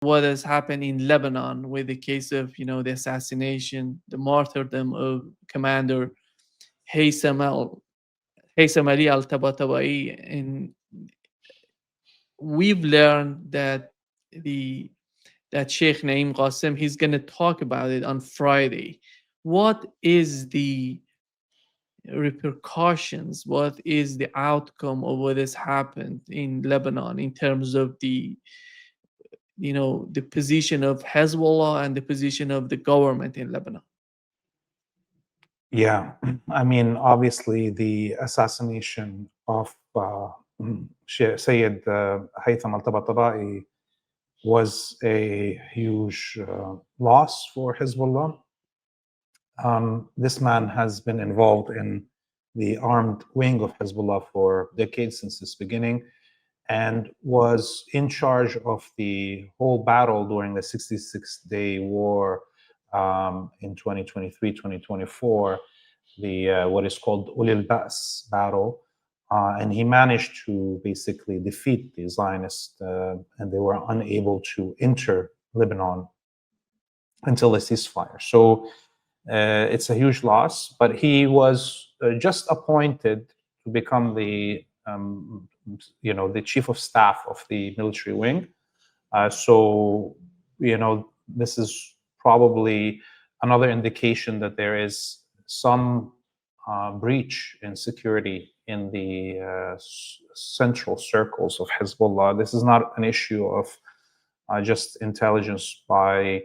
what has happened in Lebanon with the case of, the assassination, the martyrdom of Commander Haitham al Haitham Ali al Tabatabai, and we've learned that the that Sheikh Naim Qasim, he's going to talk about it on Friday. What is the repercussions? What is the outcome of what has happened in Lebanon in terms of the position of Hezbollah and the position of the government in Lebanon? Yeah, I mean, obviously, the assassination of Sayyid Haytham al-Tabatabai was a huge loss for Hezbollah. This man has been involved in the armed wing of Hezbollah for decades, since its beginning, and was in charge of the whole battle during the 66-day war in 2023, 2024, the what is called Ulil Ba's battle. And he managed to basically defeat the Zionists, and they were unable to enter Lebanon until the ceasefire. So it's a huge loss, but he was just appointed to become the the chief of staff of the military wing. So this is probably another indication that there is some breach in security in the central circles of Hezbollah. This is not an issue of just intelligence by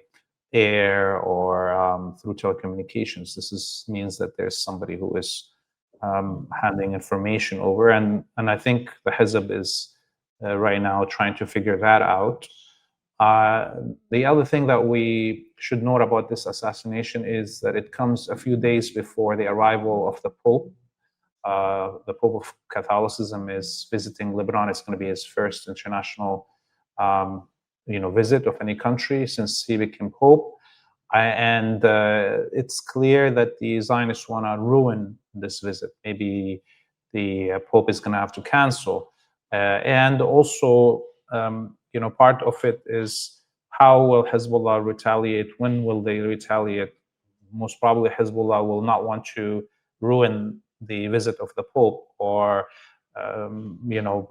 air or through telecommunications. This means that there's somebody who is handing information over, and I think the Hezb is right now trying to figure that out. The other thing that we should note about this assassination is that it comes a few days before the arrival of the Pope. The Pope of Catholicism is visiting Lebanon. It's going to be his first international visit of any country since he became Pope. And it's clear that the Zionists want to ruin this visit. Maybe the Pope is going to have to cancel. And also, part of it is, how will Hezbollah retaliate? When will they retaliate? Most probably Hezbollah will not want to ruin the visit of the Pope or,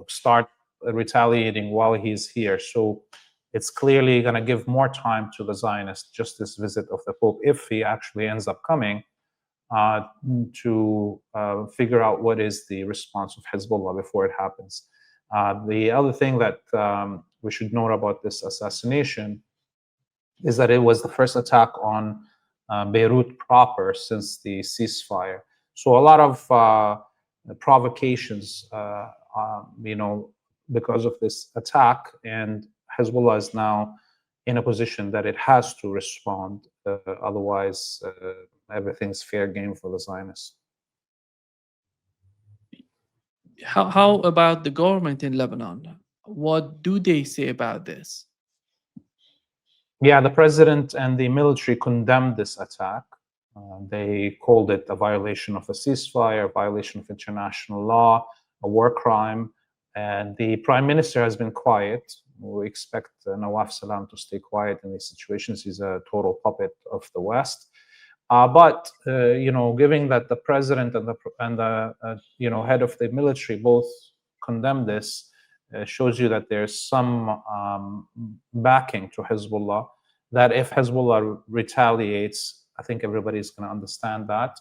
start retaliating while he's here. So it's clearly going to give more time to the Zionists, just this visit of the Pope, if he actually ends up coming, to figure out what is the response of Hezbollah before it happens. The other thing that we should note about this assassination is that it was the first attack on Beirut proper since the ceasefire. So a lot of provocations, because of this attack, and Hezbollah is now in a position that it has to respond. Otherwise, everything's fair game for the Zionists. How about the government in Lebanon? What do they say about this? Yeah, the president and the military condemned this attack. They called it a violation of a ceasefire, a violation of international law, a war crime. And the prime minister has been quiet. We expect Nawaf Salam to stay quiet in these situations. He's a total puppet of the West. But given that the president and the head of the military both condemned this, shows you that there's some backing to Hezbollah. That if Hezbollah retaliates, I think everybody's going to understand that.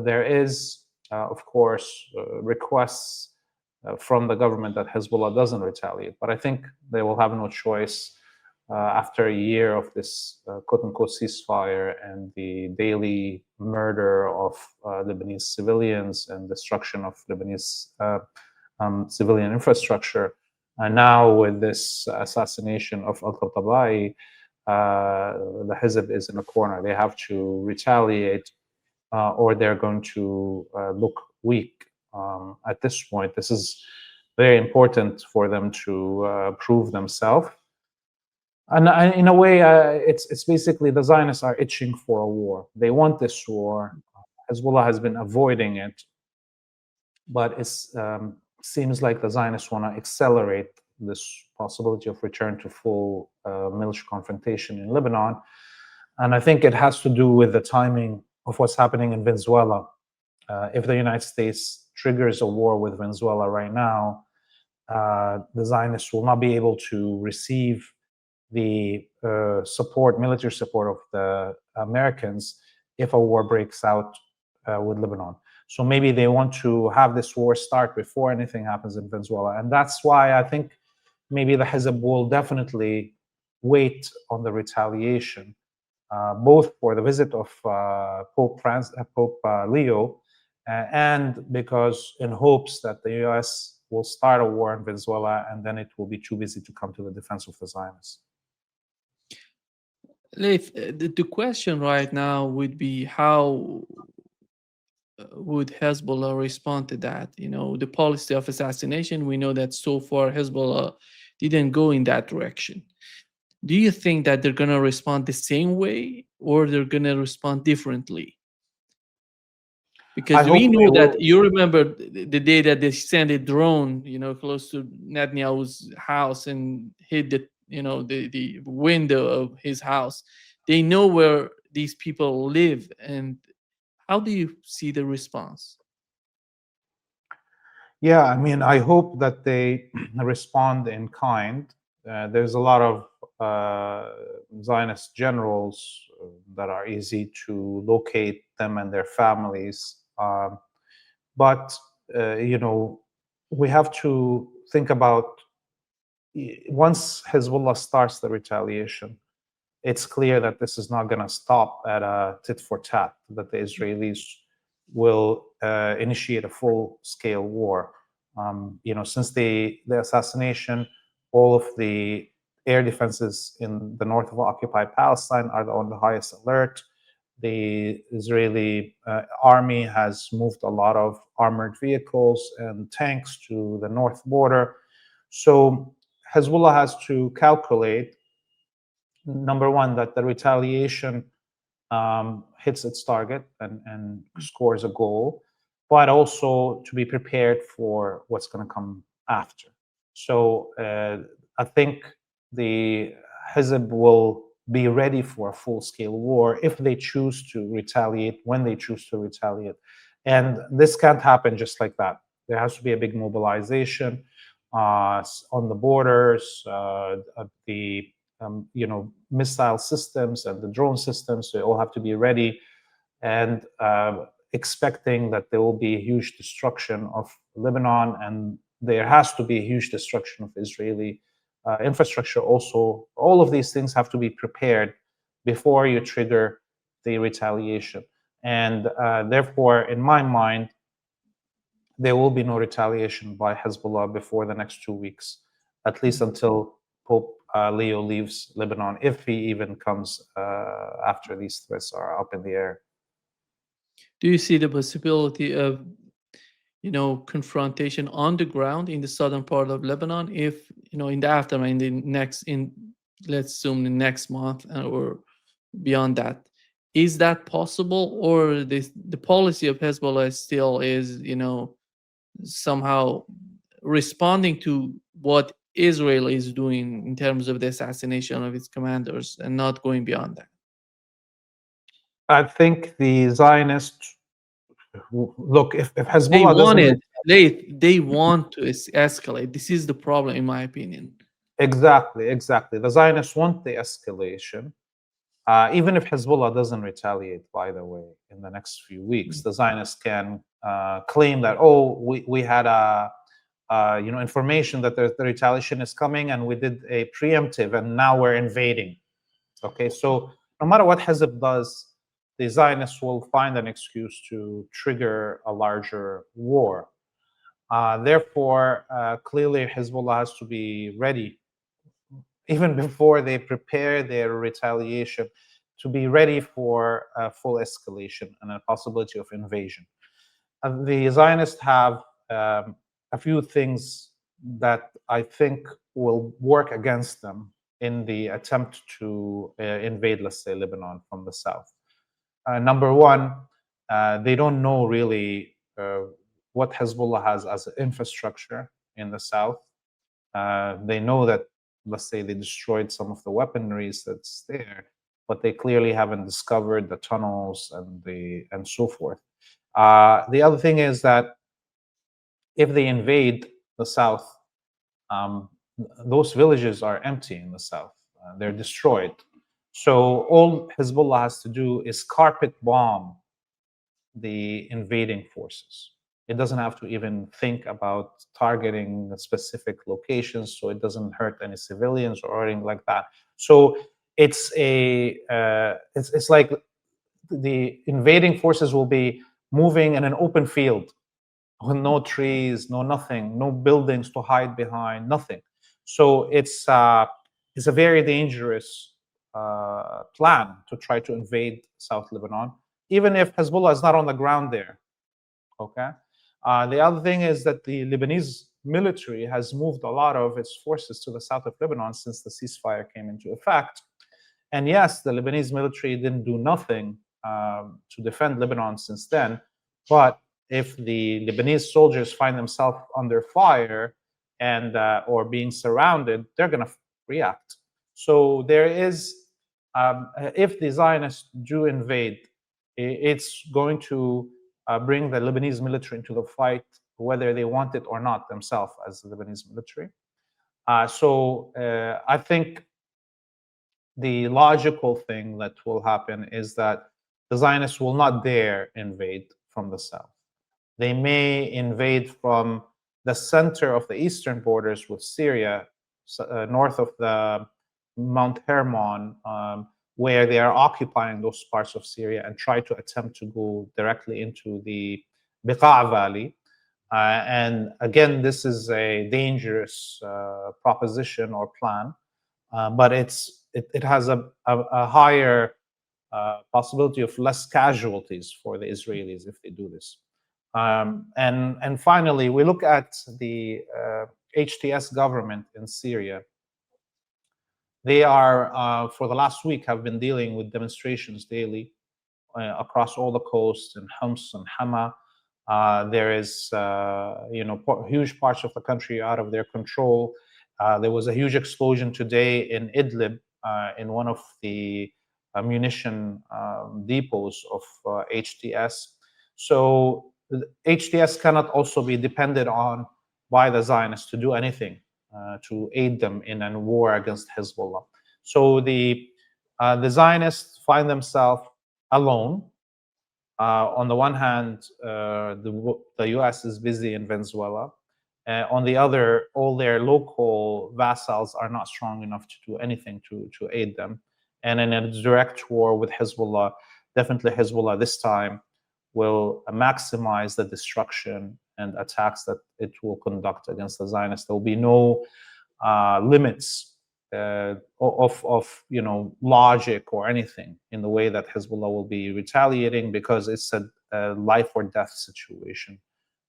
There is, of course, requests from the government that Hezbollah doesn't retaliate, but I think they will have no choice after a year of this quote-unquote ceasefire and the daily murder of Lebanese civilians and destruction of Lebanese civilian infrastructure. And now with this assassination of al-Tabatabai, the Hezb is in a corner. They have to retaliate or they're going to look weak. At this point, this is very important for them to prove themselves. And in a way, it's basically the Zionists are itching for a war. They want this war. Hezbollah has been avoiding it, but it seems like the Zionists want to accelerate this possibility of return to full military confrontation in Lebanon. And I think it has to do with the timing of what's happening in Venezuela. If the United States triggers a war with Venezuela right now, the Zionists will not be able to receive the military support of the Americans if a war breaks out with Lebanon. So maybe they want to have this war start before anything happens in Venezuela. And that's why I think maybe the Hezbollah will definitely wait on the retaliation, both for the visit of Pope Leo, and because in hopes that the US will start a war in Venezuela and then it will be too busy to come to the defense of the Zionists. Leif, the question right now would be how would Hezbollah respond to that? The policy of assassination, we know that so far Hezbollah didn't go in that direction. Do you think that they're going to respond the same way or they're going to respond differently? Because we know that you remember the day that they sent a drone, close to Netanyahu's house and hit the window of his house. They know where these people live. And how do you see the response? Yeah, I mean, I hope that they respond in kind. There's a lot of Zionist generals that are easy to locate them and their families. But we have to think about once Hezbollah starts the retaliation, it's clear that this is not going to stop at a tit for tat, that the Israelis will initiate a full-scale war. Since the assassination, all of the air defenses in the north of occupied Palestine are on the highest alert. The Israeli army has moved a lot of armored vehicles and tanks to the north border. So Hezbollah has to calculate, number one, that the retaliation hits its target and scores a goal, but also to be prepared for what's going to come after. So I think the Hezbollah will be ready for a full-scale war if they choose to retaliate, when they choose to retaliate. And this can't happen just like that. There has to be a big mobilization on the borders, the missile systems and the drone systems. They all have to be ready, and expecting that there will be a huge destruction of Lebanon, and there has to be a huge destruction of Israeli infrastructure also. All of these things have to be prepared before you trigger the retaliation. And therefore, in my mind, there will be no retaliation by Hezbollah before the next 2 weeks, at least until Pope Leo leaves Lebanon, if he even comes after these threats are up in the air. Do you see the possibility of confrontation on the ground in the southern part of Lebanon if in the aftermath, let's assume the next month or beyond that? Is that possible, or the policy of Hezbollah still is somehow responding to what Israel is doing in terms of the assassination of its commanders and not going beyond that? I think the Zionists look, if Hezbollah they want to escalate. This is the problem, in my opinion. Exactly. The Zionists want the escalation. Even if Hezbollah doesn't retaliate, by the way, in the next few weeks, the Zionists can claim that, we had information that the retaliation is coming, and we did a preemptive, and now we're invading. Okay, so no matter what Hezbollah does, the Zionists will find an excuse to trigger a larger war. Therefore, clearly Hezbollah has to be ready, even before they prepare their retaliation, to be ready for a full escalation and a possibility of invasion. The Zionists have a few things that I think will work against them in the attempt to invade, let's say, Lebanon from the south. Number one, they don't know really what Hezbollah has as an infrastructure in the south. They know that, let's say, they destroyed some of the weaponries that's there, but they clearly haven't discovered the tunnels and so forth. The other thing is that if they invade the south, um, those villages are empty in the south. They're destroyed. So all Hezbollah has to do is carpet bomb the invading forces. It doesn't have to even think about targeting specific locations, so it doesn't hurt any civilians or anything like that. So it's it's like the invading forces will be moving in an open field with no trees, no nothing, no buildings to hide behind, nothing. So it's a very dangerous plan to try to invade South Lebanon, even if Hezbollah is not on the ground there. Okay. The other thing is that the Lebanese military has moved a lot of its forces to the south of Lebanon since the ceasefire came into effect. And yes, the Lebanese military didn't do nothing to defend Lebanon since then. But if the Lebanese soldiers find themselves under fire and or being surrounded, they're going to react. So there is, if the Zionists do invade, it's going to bring the Lebanese military into the fight, whether they want it or not themselves as the Lebanese military. So I think the logical thing that will happen is that the Zionists will not dare invade from the south. They may invade from the center of the eastern borders with Syria, north of the Mount Hermon, where they are occupying those parts of Syria, and try to attempt to go directly into the Beqa' Valley. And again, this is a dangerous proposition or plan, but it has a higher possibility of less casualties for the Israelis if they do this. And finally, we look at the HTS government in Syria. They are, for the last week, have been dealing with demonstrations daily across all the coasts in Homs and Hama. There is, huge parts of the country out of their control. There was a huge explosion today in Idlib, in one of the munition depots of HTS. So HTS cannot also be depended on by the Zionists to do anything to aid them in a war against Hezbollah. So the Zionists find themselves alone. On the one hand, the U.S. is busy in Venezuela. On the other, all their local vassals are not strong enough to do anything to aid them. And in a direct war with Hezbollah, definitely Hezbollah this time will maximize the destruction and attacks that it will conduct against the Zionists. There will be no limits of logic or anything in the way that Hezbollah will be retaliating, because it's a life or death situation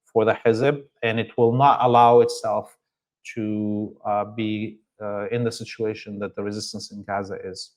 for the Hezb, and it will not allow itself to be in the situation that the resistance in Gaza is.